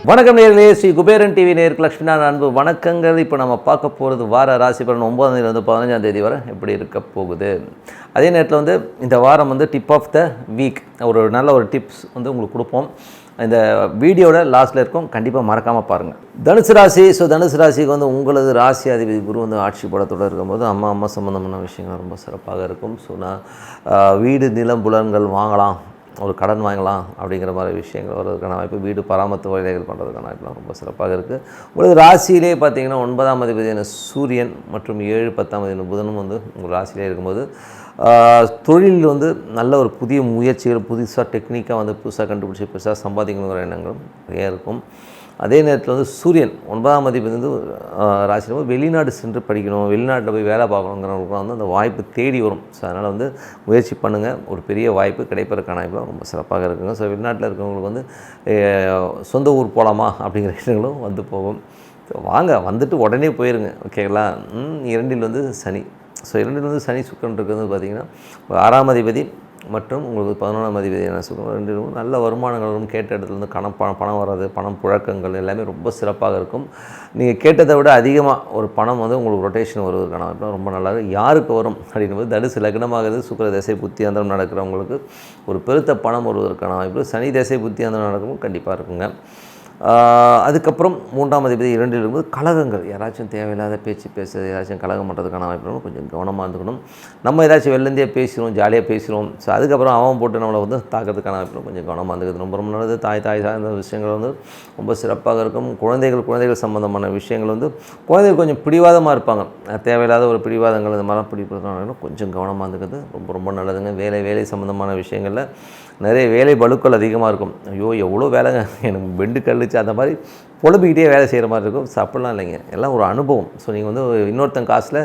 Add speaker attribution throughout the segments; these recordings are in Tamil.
Speaker 1: வணக்கம் நேயர்களே, ஸ்ரீ குபேரன் டிவி நேயருக்கு லட்சுமிநாதன் அன்பு வணக்கங்கள். இப்போ நம்ம பார்க்க போகிறது வார ராசி பலன் 9ஆம் 15ஆம் வரை எப்படி இருக்க போகுது. அதே நேரத்தில் இந்த வாரம் டிப் ஆஃப் த வீக் ஒரு நல்ல ஒரு டிப்ஸ் உங்களுக்கு கொடுப்போம். இந்த வீடியோட லாஸ்ட்டில் இருக்கும், கண்டிப்பாக மறக்காமல் பாருங்கள். தனுசு ராசி. தனுசு ராசிக்கு உங்களது ராசி அதிபதி குரு ஆட்சி படத்தோடு இருக்கும்போது அம்மா சம்மந்தமான விஷயங்கள் ரொம்ப சிறப்பாக இருக்கும். நான் வீடு நிலம் புலன்கள் வாங்கலாம், ஒரு கடன் வாங்கலாம் அப்படிங்கிற மாதிரி விஷயங்கள் வர்றதுக்கான வாய்ப்பு, வீடு பராமரிப்பு வேலைகள் பண்ணுறதுக்கான வாய்ப்புலாம் ரொம்ப சிறப்பாக இருக்குது. உங்களுக்கு ராசியிலே பார்த்தீங்கன்னா 9ஆம் அதிபதியான சூரியன் மற்றும் 7, 10ஆம் அதிபதியான புதனும் உங்கள் ராசியிலே இருக்கும்போது தொழில் நல்ல ஒரு புதிய முயற்சிகள், புதுசாக டெக்னிக்காக புதுசாக கண்டுபிடிச்சி புதுசாக சம்பாதிக்கணுங்கிற எண்ணங்களும் நிறைய இருக்கும். அதே நேரத்தில் சூரியன் 9ஆம் அதிபதி ராசியில் வெளிநாடு சென்று படிக்கணும், வெளிநாட்டில் போய் வேலை பார்க்கணுங்கிறவங்களுக்கு அந்த வாய்ப்பு தேடி வரும். ஸோ அதனால் முயற்சி பண்ணுங்கள், ஒரு பெரிய வாய்ப்பு கிடைப்பதற்கான வாய்ப்புலாம் ரொம்ப சிறப்பாக இருக்குங்க. ஸோ வெளிநாட்டில் இருக்கிறவங்களுக்கு சொந்த ஊர் போகலாமா அப்படிங்கிற விஷயங்களும் போகும். ஸோ வாங்க, வந்துட்டு உடனே போயிருங்க, ஓகேங்களா. 2ல் சனி. ஸோ 2ல் சனி சுக்கிரன் இருக்கிறது பார்த்திங்கன்னா 6ஆம் அதிபதி மற்றும் உங்களுக்கு 11ஆம் அதிபதி என்ன சொல்லுவோம், 2 நல்ல வருமானங்கள் வரும். கேட்ட இடத்துலேருந்து பணம் வர்றது, பணம் புழக்கங்கள் எல்லாமே ரொம்ப சிறப்பாக இருக்கும். நீங்கள் கேட்டதை விட அதிகமாக ஒரு பணம் உங்களுக்கு ரொட்டேஷன் வருவதற்கான வாய்ப்பு ரொம்ப நல்லாது. யாருக்கு வரும் அப்படிங்கும்போது தனுசு லக்னமாகுது, சுக்கிர திசை புத்தியாந்தரம் நடக்கிறவங்களுக்கு ஒரு பெருத்த பணம் வருவதற்கான வாய்ப்பு. சனி திசை புத்தியாந்தரம் நடக்கும் கண்டிப்பாக இருக்குங்க. அதுக்கப்புறம் 3ஆம் அதிபதி 2ல் இருக்கும்போது கலகங்கள், யாராச்சும் தேவையில்லாத பேச்சு பேசுறது, யாராச்சும் கலகம் பண்ணுறதுக்கான வாய்ப்பு கொஞ்சம் கவனமாக இருந்துக்கணும். நம்ம ஏதாச்சும் வெளிலேருந்தே பேசுகிறோம், ஜாலியாக பேசுகிறோம். ஸோ அதுக்கப்புறம் அவன் போட்டு நம்மளை தாக்கிறதுக்கான வாய்ப்பு கொஞ்சம் கவனமாக இருந்துக்கிறது ரொம்ப ரொம்ப நல்லது. தாய் சார்ந்த விஷயங்கள் ரொம்ப சிறப்பாக இருக்கும். குழந்தைகள் சம்மந்தமான விஷயங்கள் குழந்தைகள் கொஞ்சம் பிடிவாதமாக இருப்பாங்க. தேவையில்லாத ஒரு பிடிவாதங்கள் இந்த மாதிரிலாம் பிடிப்பதற்கான கொஞ்சம் கவனமாக இருந்துக்கிறது ரொம்ப ரொம்ப நல்லதுங்க. வேலை சம்மந்தமான விஷயங்களில் நிறைய வேலை பளுக்கள் அதிகமாக இருக்கும். ஐயோ எவ்வளோ வேலைங்க, எனக்கு பெண்டு கழிச்சு அந்த மாதிரி புலம்பிக்கிட்டே வேலை செய்கிற மாதிரி இருக்கும். ஸோ அப்படிலாம் இல்லைங்க, எல்லாம் ஒரு அனுபவம். ஸோ நீங்கள் இன்னொருத்தன் காசில்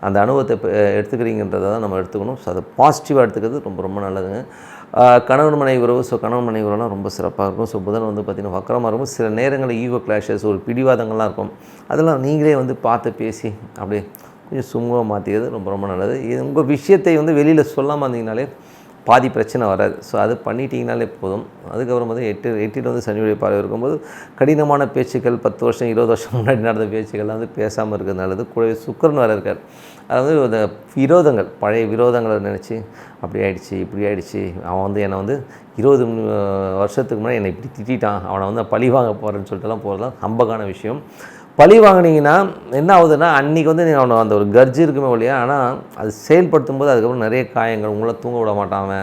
Speaker 1: அந்த அனுபவத்தை எடுத்துக்கிறீங்கன்றதை தான் நம்ம எடுத்துக்கணும். ஸோ அதை பாசிட்டிவாக எடுத்துக்கிறது ரொம்ப ரொம்ப நல்லதுங்க. கணவன் மனைவி உறவு. ஸோ கணவன் மனைவி உறவுலாம் ரொம்ப சிறப்பாக இருக்கும். ஸோ புதன் பார்த்திங்கன்னா வக்கரமாக இருக்கும். சில நேரங்களில் ஈகோ கிளாஷஸ், ஒரு பிடிவாதங்கள்லாம் இருக்கும். அதெல்லாம் நீங்களே பார்த்து பேசி அப்படியே கொஞ்சம் சுமூகமாக மாற்றிக்கிறது ரொம்ப ரொம்ப நல்லது. உங்கள் விஷயத்தை வெளியில் சொல்லாமல் இருந்தீங்கனாலே பாதி பிரச்சனை வராது. ஸோ அது பண்ணிட்டீங்கனாலே போதும். அதுக்கப்புறம் 8ல் சனியுடைய பார்வை இருக்கும்போது கடினமான பேச்சுக்கள், 10 வருஷம் 20 வருஷம் முன்னாடி நடந்த பேச்சுக்கள்லாம் பேசாமல் இருக்கிறது நல்லது. கூட சுக்கிரன் வேறு இருக்கார். அதாவது அந்த விரோதங்கள், பழைய விரோதங்களை நினச்சி அப்படி ஆகிடுச்சி இப்படி ஆகிடுச்சி, அவன் என்னை 20 வருஷத்துக்கு முன்னாடி என்னை இப்படி திட்டான், அவனை பழி வாங்க போகிறேன்னு சொல்லிட்டுலாம் போகிறதுலாம் ஹம்பகான விஷயம். பழி வாங்கினீங்கன்னா என்ன ஆகுதுன்னா, அன்றைக்கி நீங்கள் அவனை அந்த ஒரு கர்ஜி இருக்குமே இல்லையா, ஆனால் அது செயல்படுத்தும் போது அதுக்கப்புறம் நிறைய காயங்கள், உங்களை தூங்க விட மாட்டாங்க.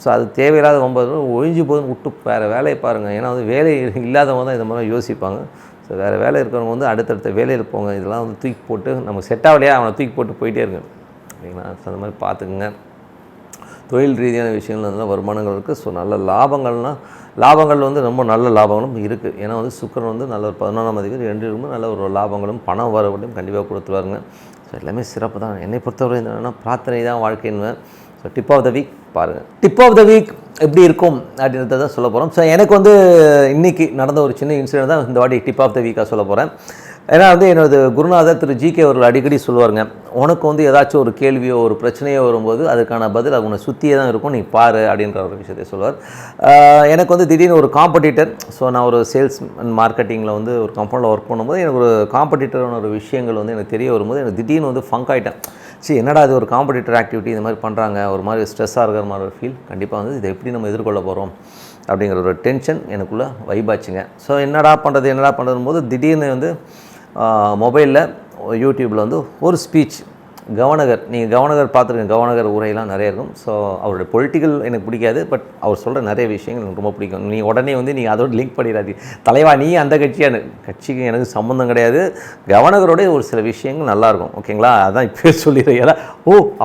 Speaker 1: ஸோ அது தேவையில்லாத ரொம்ப ஒழிஞ்சு போதுன்னு விட்டு வேறு வேலையை பாருங்கள். ஏன்னா வேலை இல்லாதவங்க தான் இந்த மாதிரி யோசிப்பாங்க. ஸோ வேறு வேலை இருக்கிறவங்க அடுத்தடுத்த வேலையில் போங்க. இதெல்லாம் தூக்கி போட்டு நமக்கு செட் ஆகலையா அவனை தூக்கி போட்டு போயிட்டே இருங்க, சரிங்களா. ஸோ அந்த மாதிரி பார்த்துக்குங்க. தொழில் ரீதியான விஷயங்கள் நல்ல வருமானங்கள் இருக்குது. ஸோ நல்ல லாபங்கள் ரொம்ப நல்ல லாபங்களும் இருக்குது. ஏன்னா சுக்கிரன் நல்ல ஒரு 11ஆம் அதிபதி 2 நல்ல ஒரு லாபங்களும் பணம் வரவரையும் கண்டிப்பாக கொடுத்துருவாருங்க. ஸோ எல்லாமே சிறப்பு தான். என்னை பொறுத்தவரை என்னென்னா பிரார்த்தனை தான் வாழ்க்கைன்னு. So tip of the week பாருங்கள். டிப் ஆஃப் த வீக் எப்படி இருக்கும் அப்படின்றத தான் சொல்ல போகிறோம். ஸோ எனக்கு இன்றைக்கி நடந்த ஒரு சின்ன இன்சிடென்ட் தான் இந்த வாட்டி டிப் ஆஃப் த வீக்காக சொல்ல போகிறேன். ஏன்னா என்னோட குருநாதர் திரு GK அவர்கள் அடிக்கடி சொல்லுவாருங்க, உனக்கு ஏதாச்சும் ஒரு கேள்வியோ ஒரு பிரச்சனையோ வரும்போது அதுக்கான பதில் அது உன்னை சுற்றியே தான் இருக்கும், நீ பாரு அப்படின்ற ஒரு விஷயத்தை சொல்லுவார். எனக்கு திடீர்னு ஒரு காம்படிட்டர். ஸோ நான் ஒரு சேல்ஸ் அண்ட் மார்க்கெட்டிங்கில் ஒரு கம்பெனியில் ஒர்க் பண்ணும்போது எனக்கு ஒரு காம்படிட்டரான ஒரு விஷயங்கள் எனக்கு தெரிய வரும்போது எனக்கு திடீர்னு ஃபங்க் ஆகிட்டேன். சரி, என்னடா அது ஒரு காம்படிட்டர் ஆக்டிவிட்டி இந்த மாதிரி பண்ணுறாங்க, ஒரு மாதிரி ஸ்ட்ரெஸ்ஸாக இருக்கிற மாதிரி ஒரு ஃபீல். கண்டிப்பாக இதை எப்படி நம்ம எதிர்கொள்ள போகிறோம் அப்படிங்கிற ஒரு டென்ஷன் எனக்குள்ளே வைபாச்சுங்க. ஸோ என்னடா பண்ணுறது போது திடீர்னு மொபைலில் யூடியூப்பில் ஒரு ஸ்பீச், நீங்கள் கவர்னர் பார்த்துருக்கேன். கவர்னர் உரையெல்லாம் நிறைய இருக்கும். ஸோ அவருடைய பொலிட்டிக்கல் எனக்கு பிடிக்காது, பட் அவர் சொல்கிற நிறைய விஷயங்கள் எனக்கு ரொம்ப பிடிக்கும். நீ உடனே நீங்கள் அதோட லிங்க் பண்ணிடாதீங்க, தலைவா நீ அந்த கட்சிக்கு எனக்கு சம்மந்தம் கிடையாது. கவர்னருடைய ஒரு சில விஷயங்கள் நல்லாயிருக்கும், ஓகேங்களா. அதான் இப்போ சொல்லிடுறேன். ஏன்னா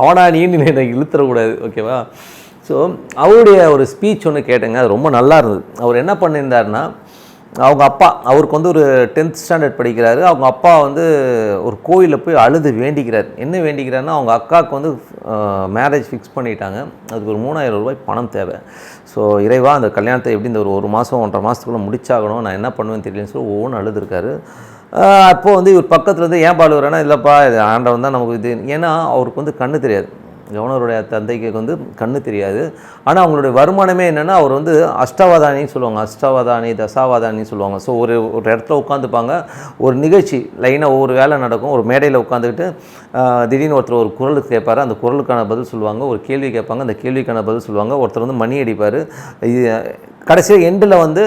Speaker 1: அவனா நீன்னு எனக்கு இழுத்துறக்கூடாது, ஓகேவா. ஸோ அவருடைய ஒரு ஸ்பீச் ஒன்று கேட்டேங்க, அது ரொம்ப நல்லா இருந்தது. அவர் என்ன பண்ணியிருந்தாருன்னா, அவங்க அப்பா அவருக்கு ஒரு 10th ஸ்டாண்டர்ட் படிக்கிறாரு. அவங்க அப்பா ஒரு கோயிலில் போய் அழுது வேண்டிக்கிறார். என்ன வேண்டிக்கிறாருன்னா, அவங்க அக்காவுக்கு மேரேஜ் ஃபிக்ஸ் பண்ணிட்டாங்க, அதுக்கு ஒரு 3000 ரூபாய் பணம் தேவை. ஸோ இறைவா அந்த கல்யாணத்தை எப்படி இந்த ஒரு மாதம் 1.5 மாதத்துக்குள்ளே முடிச்சாகணும், நான் என்ன பண்ணுவேன்னு தெரியலன்னு சொல்லி ஒவ்வொன்று அழுதுருக்காரு. அப்போது இவர் பக்கத்தில் ஏன் பாடுவார்னா, இல்லைப்பா இது ஆண்டவன் தான் நமக்கு இது. ஏன்னா அவருக்கு கண்ணு தெரியாது. கவர்னருடைய தந்தைக்கு வந்து கண்ணு தெரியாது. ஆனால் அவங்களுடைய வருமானமே என்னென்னா, அவர் வந்து அஷ்டாவதானின்னு சொல்லுவாங்க, அஷ்டாவதானி தசாவதானின்னு சொல்லுவாங்க. ஸோ ஒரு இடத்துல உட்காந்துப்பாங்க, ஒரு நிகழ்ச்சி லைனாக ஒவ்வொரு வேலை நடக்கும், ஒரு மேடையில் உட்காந்துக்கிட்டு திடீர்னு ஒருத்தர் ஒரு குரலுக்கு கேட்பார், அந்த குரலுக்கான பதில் சொல்லுவாங்க, ஒரு கேள்வி கேட்பாங்க, அந்த கேள்விக்கான பதில் சொல்லுவாங்க, ஒருத்தர் வந்து மணி அடிப்பார். இது கடைசியாக எண்டில் வந்து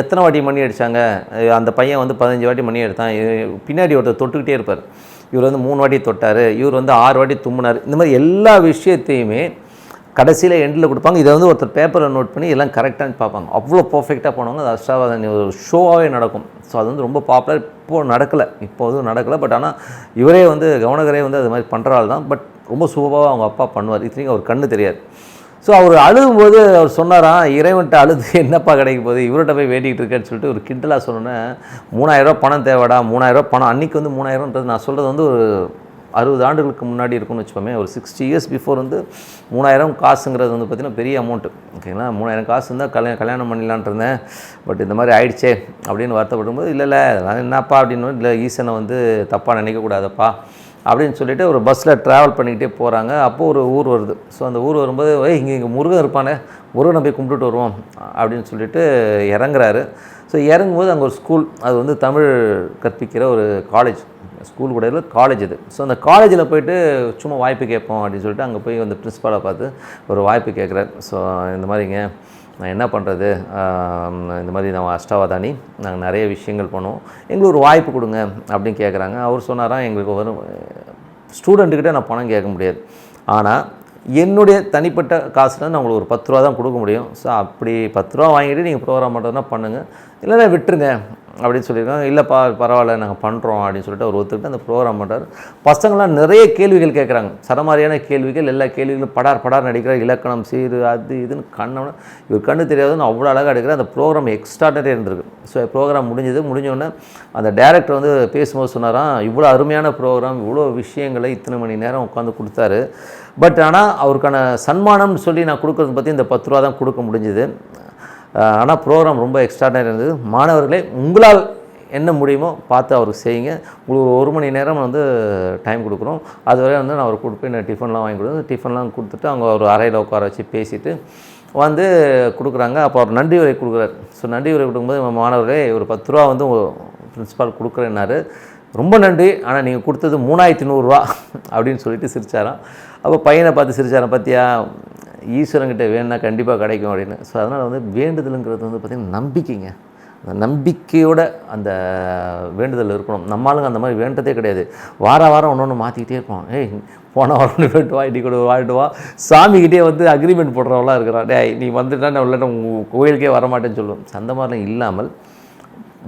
Speaker 1: எத்தனை வாட்டி மணி அடித்தாங்க, அந்த பையன் வந்து 15 வாட்டி மணி எடுத்தான், பின்னாடி ஒருத்தர் தொட்டுக்கிட்டே இருப்பார், இவர் வந்து 3 வாட்டி தொட்டார், இவர் வந்து 6 வாட்டி தும்முனார். இந்த மாதிரி எல்லா விஷயத்தையுமே கடைசியில் எண்டில் கொடுப்பாங்க. இதை வந்து ஒருத்தர் பேப்பரில் நோட் பண்ணி எல்லாம் கரெக்டாக பார்ப்பாங்க. அவ்வளோ பர்ஃபெக்டாக போனவங்க. அது அஷ்டாவதானி ஒரு ஷோவாகவே நடக்கும். ஸோ அது வந்து ரொம்ப பாப்புலர். இப்போது நடக்கலை, இப்போதும் நடக்கலை. பட் ஆனால் இவரே வந்து கவர்னரே வந்து அது மாதிரி பண்ணுறாள் தான். பட் ரொம்ப சூப்பராக அவங்க அப்பா பண்ணுவார். இத்தனைக்கும் அவர் கண்ணு தெரியாது. ஸோ அவர் அழுகும்போது அவர் சொன்னாராம், இறைவன்ட்ட அழுது என்னப்பா கிடைக்க போகுது, இவர்கிட்ட போய் வேண்டிகிட்டு இருக்கேன்னு சொல்லிட்டு ஒரு கிண்டலாக சொன்னோன்னே, 3000 பணம் தேவைடா, 3000 பணம். அன்றைக்கி வந்து 3000ன்றது நான் சொல்கிறது வந்து ஒரு 60 ஆண்டுகளுக்கு முன்னாடி இருக்குன்னு வச்சுப்போமே, ஒரு 60 இயர்ஸ் பிஃபோர் வந்து 3000 காசுங்கிறது வந்து பார்த்திங்கன்னா பெரிய அமௌண்ட்டு. ஓகேங்களா, 3000 காசு இருந்தால் கல்யாணம் பண்ணிடலான்ட்டு இருந்தேன், பட் இந்த மாதிரி ஆயிடுச்சே அப்படின்னு வருத்தப்படும்போது, இல்லை நான் என்னப்பா அப்படின்னு, இல்லை ஈசனை வந்து தப்பாக நினைக்கக்கூடாதப்பா அப்படின்னு சொல்லிட்டு ஒரு பஸ்ஸில் ட்ராவல் பண்ணிக்கிட்டே போகிறாங்க. அப்போது ஒரு ஊர் வருது. ஸோ அந்த ஊர் வரும்போது, இங்கே முருகன் இருப்பானே, முருகனை போய் கும்பிட்டுட்டு வருவோம் அப்படின்னு சொல்லிட்டு இறங்குறாரு. ஸோ இறங்கும்போது அங்கே ஒரு ஸ்கூல், அது வந்து தமிழ் கற்பிக்கிற ஒரு காலேஜ், ஸ்கூல் கூட இல்லை, காலேஜ் இது. ஸோ அந்த காலேஜில் போய்ட்டு சும்மா வாய்ப்பு கேட்போம் அப்படின்னு சொல்லிட்டு அங்கே போய் வந்து பிரின்ஸிபாலை பார்த்து ஒரு வாய்ப்பு கேட்குறாரு. ஸோ இந்த மாதிரிங்க நான் என்ன பண்ணுறது, இந்த மாதிரி நான் அஷ்டாவதானி, நாங்கள் நிறைய விஷயங்கள் பண்ணுவோம், எங்களுக்கு ஒரு வாய்ப்பு கொடுங்க அப்படின்னு கேட்குறாங்க. அவர் சொன்னாராம், எங்களுக்கு ஒரு ஸ்டூடெண்ட்டுக்கிட்ட நான் பணம் கேட்க முடியாது, ஆனால் என்னுடைய தனிப்பட்ட காசுல நான் உங்களுக்கு ஒரு 10 ரூபா தான் கொடுக்க முடியும். ஸோ அப்படி 10 ரூபா வாங்கிட்டு நீங்கள் ப்ரோக்ராம் பண்ணுறதுனா பண்ணுங்கள், இல்லைன்னா விட்டுருங்க அப்படின்னு சொல்லியிருக்காங்க. இல்லைப்பா பரவாயில்ல நாங்கள் பண்ணுறோம் அப்படின்னு சொல்லிட்டு அவர் ஒத்துக்கிட்டு அந்த ப்ரோக்ராம் பண்ணுறாரு. பசங்களாம் நிறைய கேள்விகள் கேட்குறாங்க, சரமாரியான கேள்விகள், எல்லா கேள்விகளும் படார் நடிக்கிறார், இலக்கணம் சீரு அது இதுன்னு கண்ணவன இவர் கண்ணு தெரியாதுன்னு அவ்வளோ அழகாக எடுக்கிறார். அந்த ப்ரோக்ராம் எக்ஸ்ட்ராடனரி இருந்திருக்கு. ஸோ ப்ரோக்ராம் முடிஞ்சோடனே அந்த டைரக்டர் வந்து பேசும்போது சொன்னாராம், இவ்வளோ அருமையான ப்ரோக்ராம், இவ்வளோ விஷயங்களை இத்தனை மணி நேரம் உட்காந்து கொடுத்தாரு, பட் ஆனால் அவருக்கான சன்மானம்னு சொல்லி நான் கொடுக்குறது பற்றி இந்த 10 ரூபா தான் கொடுக்க முடிஞ்சுது. ஆனால் ப்ரோக்ராம் ரொம்ப எக்ஸ்ட்ராடனரி இருந்தது. மாணவர்களே, உங்களால் என்ன முடியுமோ பார்த்து அவருக்கு செய்யுங்க. உங்களுக்கு 1 மணி நேரம் வந்து டைம் கொடுக்குறோம். அதுவரை வந்து நான் அவர் கூப்பிட்டு நான் டிஃபன்லாம் வாங்கி கொடுத்து, டிஃபன்லாம் கொடுத்துட்டு அவங்க ஒரு அறையில் உட்கார வச்சு பேசிவிட்டு வந்து கொடுக்குறாங்க. அப்போ அவர் நன்றி உரை கொடுக்குறாரு. ஸோ நன்றி உரை கொடுக்கும்போது மாணவர்களே, ஒரு 10 ரூபா வந்து பிரின்ஸிபால் கொடுக்குறேன்னாரு. ரொம்ப நன்றி, ஆனால் நீங்கள் கொடுத்தது 3100 ரூபா அப்படின்னு சொல்லிட்டு சிரிச்சாராம். அப்போ பையனை பார்த்து சிரிச்சாராம், பார்த்தியா ஈஸ்வரங்கிட்ட வேணுன்னா கண்டிப்பாக கிடைக்கும் அப்படின்னு. ஸோ அதனால் வந்து வேண்டுதலுங்கிறது வந்து பார்த்திங்கன்னா நம்பிக்கைங்க. அந்த நம்பிக்கையோட அந்த வேண்டுதல் இருக்கணும். நம்மளுங்க அந்த மாதிரி வேண்டதே கிடையாது. வாரம் ஒன்று மாற்றிக்கிட்டே இருப்போம். போன வாரம் வேண்டுவா, இன்றைக்கி கூட வாழ்ட்டுவா, சாமிக்கிட்டே வந்து அக்ரிமெண்ட் போடுறவங்களாம் இருக்கிறான். நீ வந்துட்டா நான் உள்ள உங்கள் கோயிலுக்கே வரமாட்டேன்னு சொல்லுவோம். அந்த மாதிரிலாம் இல்லாமல்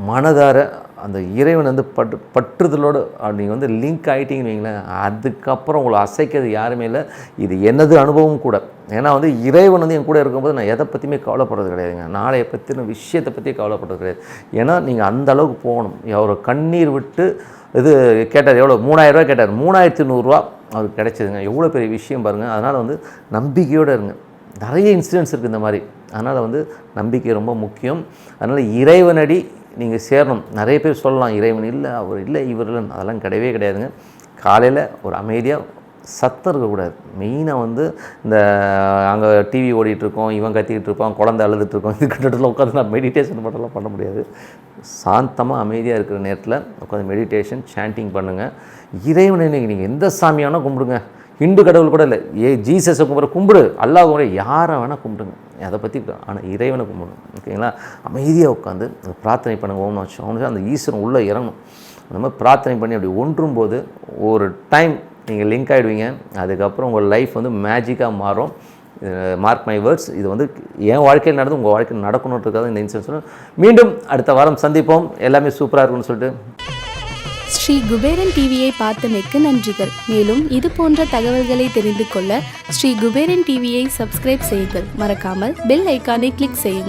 Speaker 1: மனதார அந்த இறைவன் வந்து பற்றுதலோடு நீங்கள் வந்து லிங்க் ஆகிட்டீங்கன்னு வைங்களேன், அதுக்கப்புறம் உங்களை அசைக்கிறது யாருமே இல்லை. இது எனது அனுபவம் கூட. ஏன்னா வந்து இறைவன் வந்து என் கூட இருக்கும்போது நான் எதை பற்றியுமே கவலைப்படுறது கிடையாதுங்க. நாளைய பற்றின விஷயத்தை பற்றி கவலைப்படுறது கிடையாது. ஏன்னா நீங்கள் அந்த அளவுக்கு போகணும். அவர் கண்ணீர் விட்டு இது கேட்டார், எவ்வளோ 3000 ரூபா கேட்டார், 3100 ரூபா அவருக்கு கிடைச்சிதுங்க. எவ்வளோ பெரிய விஷயம் பாருங்கள். அதனால் வந்து நம்பிக்கையோடு இருங்க. நிறைய இன்சிடென்ட்ஸ் இருக்குது இந்த மாதிரி. அதனால் வந்து நம்பிக்கை ரொம்ப முக்கியம். அதனால் இறைவனடி நீங்கள் சேரணும். நிறைய பேர் சொல்லலாம், இறைவன் இல்லை, அவர் இல்லை, இவர் இல்லைன்னு. அதெல்லாம் கிடையவே கிடையாதுங்க. காலையில் ஒரு அமைதியாக சத்தம் இருக்கக்கூடாது. மெயினாக வந்து இந்த அங்கே டிவி ஓடிட்டுருக்கோம், இவன் கத்திக்கிட்டு இருப்பான், குழந்தை அழுதுட்டுருக்கோம், இது கிட்டத்தில் உட்காந்து நான் மெடிடேஷன் மட்டும்லாம் பண்ண முடியாது. சாந்தமாக அமைதியாக இருக்கிற நேரத்தில் உட்காந்து மெடிடேஷன் சாண்டிங் பண்ணுங்கள். இறைவனை நீங்கள் எந்த சாமியானா கும்பிடுங்க. ஹிந்து கடவுள் கூட இல்லை, ஜீசஸை கும்பிடு, அல்லாஹ் கும்பிடு, யாரை வேணால் கும்பிடுங்க, அதை பற்றி. ஆனால் இறைவனை கும்பிடணும். ஓகேங்களா, அமைதியாக உட்காந்து பிரார்த்தனை பண்ணுங்கள். ஓம் நமः சிவாய. அந்த ஈஸ்வரன் உள்ளே இறங்கணும். அந்த மாதிரி பிரார்த்தனை பண்ணி அப்படி ஒன்றும் போது ஒரு டைம் நீங்கள் லிங்க் ஆகிடுவீங்க. அதுக்கப்புறம் உங்கள் லைஃப் வந்து மேஜிக்காக மாறும். Mark my words. இது வந்து என் வாழ்க்கையில் நடந்து உங்கள் வாழ்க்கையில் நடக்கணுன்றதுக்காக இந்த இன்சிடென்ட். மீண்டும் அடுத்த வாரம் சந்திப்போம். எல்லாமே சூப்பராக இருக்குன்னு சொல்லிட்டு
Speaker 2: ஸ்ரீ குபேரன் டிவியை பார்த்தமைக்கு நன்றிகள். மேலும் இது போன்ற தகவல்களை தெரிந்து கொள்ள ஸ்ரீ குபேரன் டிவியை சப்ஸ்கிரைப் செய்யுங்கள். மறக்காமல் பெல் ஐக்கானை கிளிக் செய்யுங்கள்.